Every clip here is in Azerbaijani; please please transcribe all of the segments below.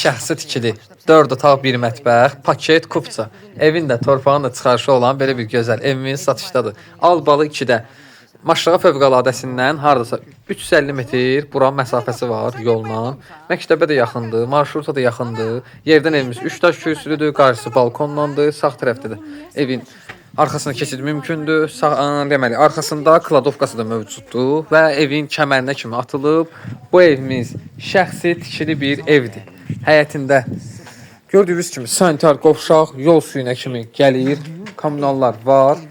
şəxsi tikili 4 otaq, 1 mətbəx, paket, kupça. Evin də, torpağın da çıxarışı olan belə bir gözəl evimiz satışdadır. Albalı 2-də. Maşrağa fövqəladəsindən hardasa 350 metr bura məsafəsi var yolla. Məktəbə də yaxındır, marşruta da yaxındır. Yerdən evimiz 3 daş kürsülüdür, qarşısı balkonlandır, sağ tərəfdə də evin arxasına keçid mümkündür. Deməli, arxasında kladovkası da mövcuddur və evin kəmərinə kimi atılıb. Bu evimiz şəxsi tikili bir evdir. Həyətində gördüyünüz kimi sanitar qovşaq, yol suyuna kimi gəlir, kommunallar var.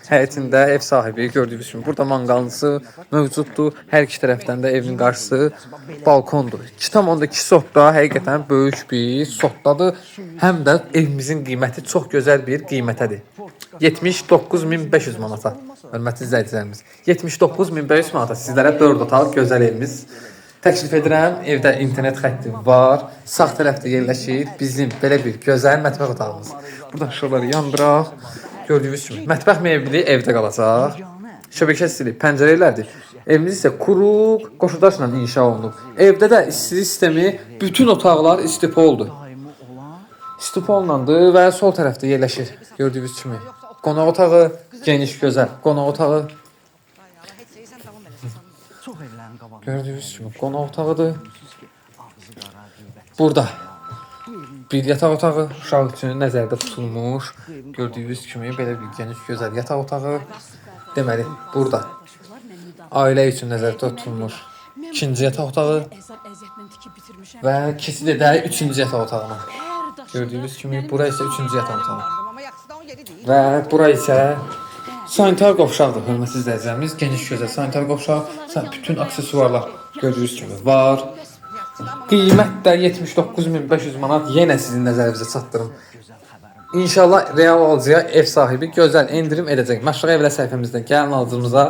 Həyətində ev sahibi gördüyünüz kimi burada manqalınsı mövcuddur. Hər iki tərəfdən də evin qarşısı balkondur. 2,2 sotda həqiqətən böyük bir sotdadır. Həm də evimizin qiyməti çox gözəl bir qiymətədir. 79.500 manata. Hörmətli izləyicilərimiz, 79.500 manata sizlərə 4 otaq gözəl evimiz təklif edirəm. Evdə internet xətti var. Sağ tərəfdə yerləşir bizim belə bir gözəl mətbəx otağımız. Buradan şuraları yandıraq. Gördüyünüz kimi mətbəx mebeli evdə qalacaq. Şəbəkə stili pəncərələrdir. Evimiz isə kuru qoşudaşla inşa olunub. Evdə də istilik sistemi bütün otaqlar istipoldur. İstipollandır və sol tərəfdə yerləşir. Gördüyünüz kimi qonaq otağı, geniş gözəl qonaq otağı. Gördüyünüz kimi qonaq otağıdır. Burada bir yataq otağı uşaq üçün nəzərdə tutulmuş. Gördüyünüz kimi belə bir geniş gözəl yataq otağı. Deməli, burada ailə üçün nəzərdə tutulmuş ikinci yataq otağı və keçid edək üçüncü yataq otağına. Gördüyünüz kimi bura isə üçüncü yataq otağı. Və bura isə sanitar qovşaqdır, hörmətli izləyicilərimiz. Geniş gözəl sanitar qovşaq, bütün aksesuarlar gördüyünüz kimi var. Qiymət də 79.500 manat yenə sizin nəzərinizə çatdırım. İnşallah real alıcıya ev sahibi gözəl endirim edəcək. Məşraq evlər səhifəmizdən gəlin alıcımıza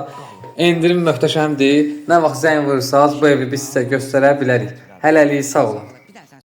endirim möhtəşəmdir. Nə vaxt zəng vurursanız bu evi biz sizə göstərə bilərik. Hələlik sağ olun.